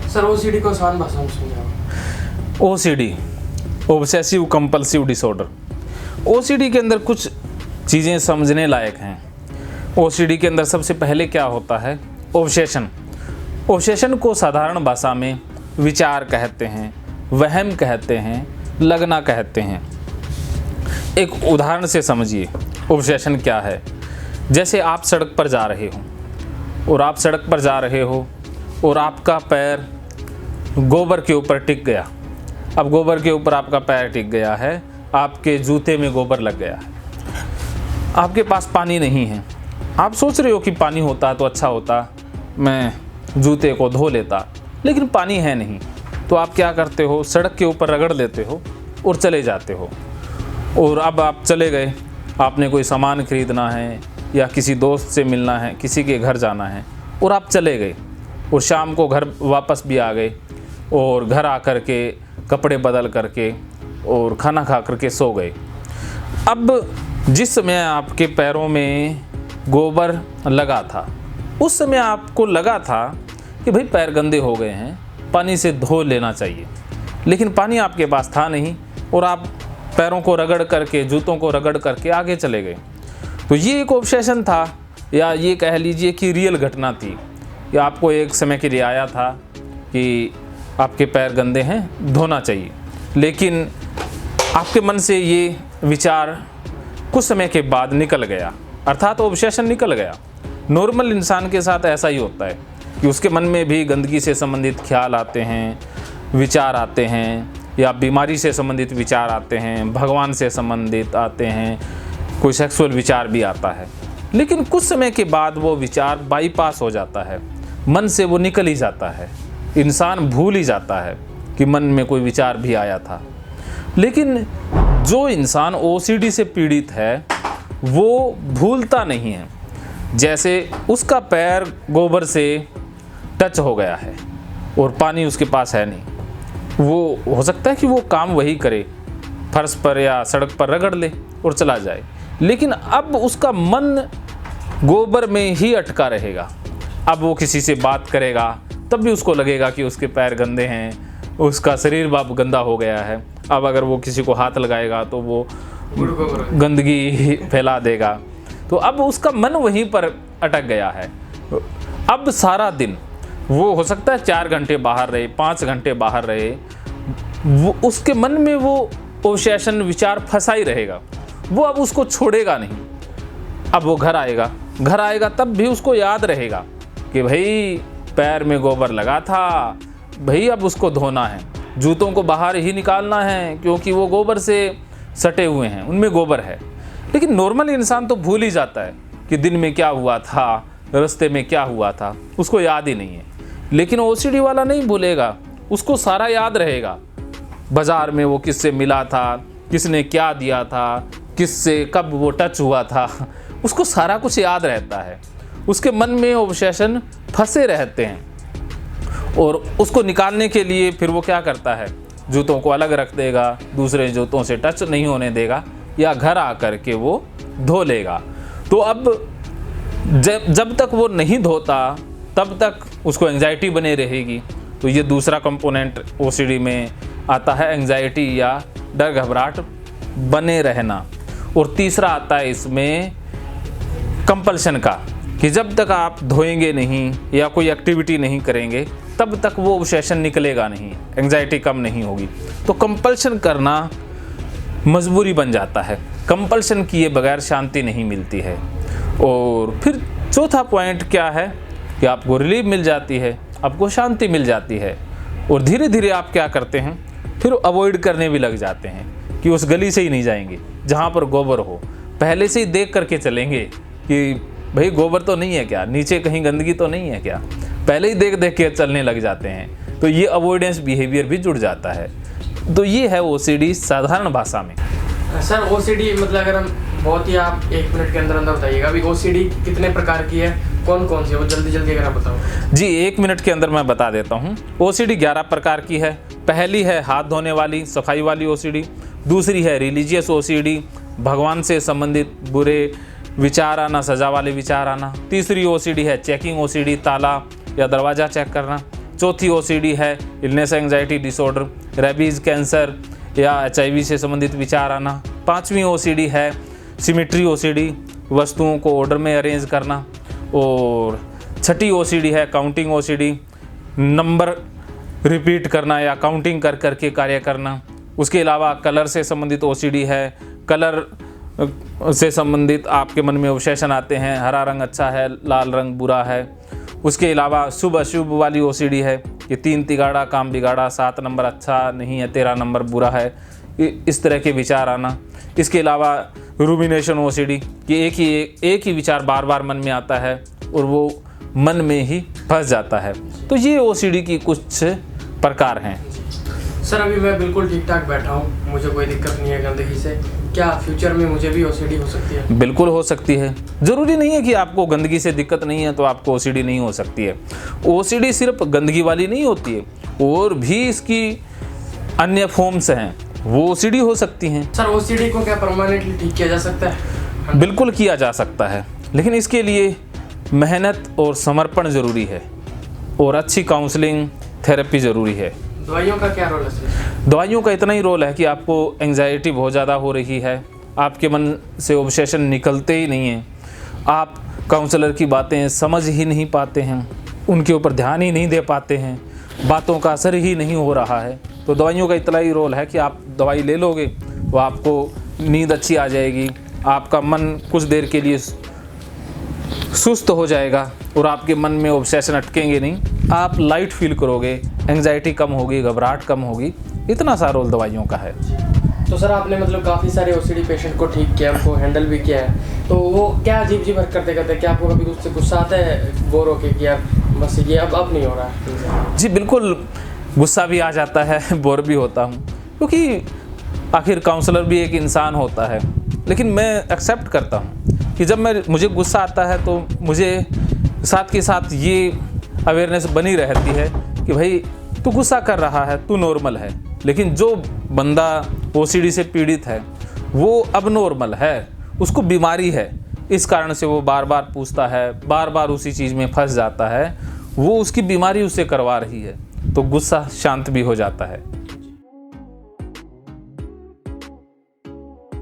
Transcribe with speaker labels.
Speaker 1: Sir OCD को आसान भाषा में समझाओ।
Speaker 2: OCD, obsessive compulsive disorder. OCD के अंदर कुछ चीज़ें समझने लायक हैं। ओसीडी के अंदर सबसे पहले क्या होता है, ऑब्सेशन। ऑब्सेशन को साधारण भाषा में विचार कहते हैं, वहम कहते हैं, लगना कहते हैं। एक उदाहरण से समझिए ऑब्सेशन क्या है। जैसे आप सड़क पर जा रहे हो और आप सड़क पर जा रहे हो और आपका पैर गोबर के ऊपर टिक गया। अब गोबर के ऊपर आपका पैर टिक गया है, आपके जूते में गोबर लग गया है, आपके पास पानी नहीं है। आप सोच रहे हो कि पानी होता तो अच्छा होता, मैं जूते को धो लेता, लेकिन पानी है नहीं। तो आप क्या करते हो, सड़क के ऊपर रगड़ लेते हो और चले जाते हो। और अब आप चले गए, आपने कोई सामान खरीदना है या किसी दोस्त से मिलना है, किसी के घर जाना है, और आप चले गए और शाम को घर वापस भी आ गए और घर आकर के कपड़े बदल करके और खाना खा करके सो गए। अब जिस समय आपके पैरों में गोबर लगा था, उस समय आपको लगा था कि भाई पैर गंदे हो गए हैं, पानी से धो लेना चाहिए, लेकिन पानी आपके पास था नहीं और आप पैरों को रगड़ करके, जूतों को रगड़ करके आगे चले गए। तो ये एक ऑब्सेशन था, या ये कह लीजिए कि रियल घटना थी, या आपको एक समय के लिए आया था कि आपके पैर गंदे हैं, धोना चाहिए, लेकिन आपके मन से ये विचार कुछ समय के बाद निकल गया, अर्थात ऑब्सेशन निकल गया। नॉर्मल इंसान के साथ ऐसा ही होता है कि उसके मन में भी गंदगी से संबंधित ख्याल आते हैं, विचार आते हैं, या बीमारी से संबंधित विचार आते हैं, भगवान से संबंधित आते हैं, कोई सेक्सुअल विचार भी आता है। लेकिन कुछ समय के बाद वो विचार बाईपास हो जाता है, मन से वो निकल ही जाता है, इंसान भूल ही जाता है कि मन में कोई विचार भी आया था। लेकिन जो इंसान ओसीडी से पीड़ित है वो भूलता नहीं है। जैसे उसका पैर गोबर से टच हो गया है और पानी उसके पास है नहीं, वो हो सकता है कि वो काम वही करे, फर्श पर या सड़क पर रगड़ ले और चला जाए, लेकिन अब उसका मन गोबर में ही अटका रहेगा। अब वो किसी से बात करेगा तब भी उसको लगेगा कि उसके पैर गंदे हैं, उसका शरीर बाप गंदा हो गया है। अब अगर वो किसी को हाथ लगाएगा तो वो गंदगी फैला देगा। तो अब उसका मन वहीं पर अटक गया है। अब सारा दिन वो हो सकता है 4 घंटे बाहर रहे, 5 घंटे बाहर रहे, वो उसके मन में वो ऑब्सेशन विचार फंसा ही रहेगा, वो अब उसको छोड़ेगा नहीं। अब वो घर आएगा तब भी उसको याद रहेगा कि भाई पैर में गोबर लगा था, भाई अब उसको धोना है, जूतों को बाहर ही निकालना है क्योंकि वो गोबर से सटे हुए हैं, उनमें गोबर है। लेकिन नॉर्मल इंसान तो भूल ही जाता है कि दिन में क्या हुआ था, रास्ते में क्या हुआ था, उसको याद ही नहीं है। लेकिन ओसीडी वाला नहीं भूलेगा, उसको सारा याद रहेगा। बाजार में वो किससे मिला था, किसने क्या दिया था, किससे कब वो टच हुआ था, उसको सारा कुछ याद रहता है। उसके मन में ऑब्सेशन फंसे रहते हैं और उसको निकालने के लिए फिर वो क्या करता है, जूतों को अलग रख देगा, दूसरे जूतों से टच नहीं होने देगा, या घर आकर के वो धो लेगा। तो अब जब तक वो नहीं धोता तब तक उसको एंजाइटी बने रहेगी। तो ये दूसरा कंपोनेंट ओसीडी में आता है, एंजाइटी या डर घबराहट बने रहना। और तीसरा आता है इसमें कंपल्शन का, कि जब तक आप धोएंगे नहीं या कोई एक्टिविटी नहीं करेंगे तब तक वो ऑब्सेशन निकलेगा नहीं, एंजाइटी कम नहीं होगी। तो कंपल्शन करना मजबूरी बन जाता है, कंपल्शन किए बगैर शांति नहीं मिलती है। और फिर चौथा पॉइंट क्या है कि आपको रिलीफ मिल जाती है, आपको शांति मिल जाती है, और धीरे धीरे आप क्या करते हैं, फिर अवॉइड करने भी लग जाते हैं कि उस गली से ही नहीं जाएंगे जहाँ पर गोबर हो। पहले से ही देख करके चलेंगे कि भाई गोबर तो नहीं है क्या, नीचे कहीं गंदगी तो नहीं है क्या, पहले ही देख देख के चलने लग जाते हैं। तो ये अवॉइडेंस बिहेवियर भी जुड़ जाता है। तो ये है ओसीडी साधारण भाषा में।
Speaker 1: सर ओसीडी मतलब अगर हम बहुत ही आप 1 मिनट के अंदर अंदर बताइएगा, अभी ओसीडी कितने प्रकार की है, कौन कौन सी है, वो जल्दी जल्दी अगर आप बताओ।
Speaker 2: जी 1 मिनट के अंदर मैं बता देता हूँ। ओसीडी 11 प्रकार की है। पहली है हाथ धोने वाली, सफाई वाली ओसीडी। दूसरी है रिलीजियस ओसीडी, भगवान से संबंधित बुरे विचार आना, सजा वाले विचार आना। तीसरी ओसीडी है चेकिंग ओसीडी, ताला या दरवाज़ा चेक करना। चौथी ओसीडी है illness anxiety disorder, rabies, cancer या HIV से संबंधित विचार आना। पांचवी ओसीडी है सिमेट्री ओसीडी, वस्तुओं को ऑर्डर में अरेंज करना। और छठी ओसीडी है काउंटिंग ओसीडी, नंबर रिपीट करना या काउंटिंग कर करके कार्य करना। उसके अलावा कलर से संबंधित ओसीडी है, कलर से संबंधित आपके मन में ऑब्सेशन आते हैं, हरा रंग अच्छा है, लाल रंग बुरा है। उसके अलावा शुभ अशुभ वाली ओसीडी है कि 3 तिगाड़ा काम बिगाड़ा, 7 नंबर अच्छा नहीं है, 13 नंबर बुरा है, इस तरह के विचार आना। इसके अलावा रूमिनेशन ओसीडी कि एक ही विचार बार बार मन में आता है और वो मन में ही फंस जाता है। तो ये ओसीडी की कुछ प्रकार हैं।
Speaker 1: सर अभी मैं बिल्कुल ठीक ठाक बैठा हूँ, मुझे कोई दिक्कत नहीं है गंदगी से, क्या फ्यूचर में मुझे भी ओसीडी हो सकती है?
Speaker 2: बिल्कुल हो सकती है। ज़रूरी नहीं है कि आपको गंदगी से दिक्कत नहीं है तो आपको ओसीडी नहीं हो सकती है। ओसीडी सिर्फ गंदगी वाली नहीं होती है, और भी इसकी अन्य फॉर्म्स हैं, वो ओसीडी हो सकती हैं।
Speaker 1: सर ओसीडी को क्या परमानेंटली ठीक किया जा सकता है?
Speaker 2: बिल्कुल किया जा सकता है, लेकिन इसके लिए मेहनत और समर्पण ज़रूरी है और अच्छी काउंसलिंग थेरेपी ज़रूरी है।
Speaker 1: दवाइयों का क्या रोल है सर?
Speaker 2: दवाइयों का इतना ही रोल है कि आपको एंजाइटी बहुत ज़्यादा हो रही है, आपके मन से ऑब्सेशन निकलते ही नहीं हैं, आप काउंसलर की बातें समझ ही नहीं पाते हैं, उनके ऊपर ध्यान ही नहीं दे पाते हैं, बातों का असर ही नहीं हो रहा है, तो दवाइयों का इतना ही रोल है कि आप दवाई ले लोगे तो आपको नींद अच्छी आ जाएगी, आपका मन कुछ देर के लिए सुस्त हो जाएगा और आपके मन में ऑब्सेशन अटकेंगे नहीं, आप लाइट फील करोगे, एंजाइटी कम होगी, घबराहट कम होगी। इतना सा रोल दवाइयों का है।
Speaker 1: तो सर आपने मतलब काफ़ी सारे ओसीडी पेशेंट को ठीक किया, उनको हैंडल भी किया है, तो वो क्या अजीब सी हरकत करते हैं? क्या आपको कभी उससे गुस्सा आता है बोर होके कि यार बस ये अब नहीं हो रहा है?
Speaker 2: जी बिल्कुल, गुस्सा भी आ जाता है, बोर भी होता हूँ, क्योंकि आखिर काउंसलर भी एक इंसान होता है। लेकिन मैं एक्सेप्ट करता हूँ कि जब मुझे गुस्सा आता है तो मुझे साथ के साथ ये अवेयरनेस बनी रहती है कि भाई तू गुस्सा कर रहा है, तू नॉर्मल है। लेकिन जो बंदा ओसीडी से पीड़ित है वो अब नॉर्मल है, उसको बीमारी है, इस कारण से वो बार बार पूछता है, बार बार उसी चीज़ में फंस जाता है, वो उसकी बीमारी उससे करवा रही है, तो गुस्सा शांत भी हो जाता है।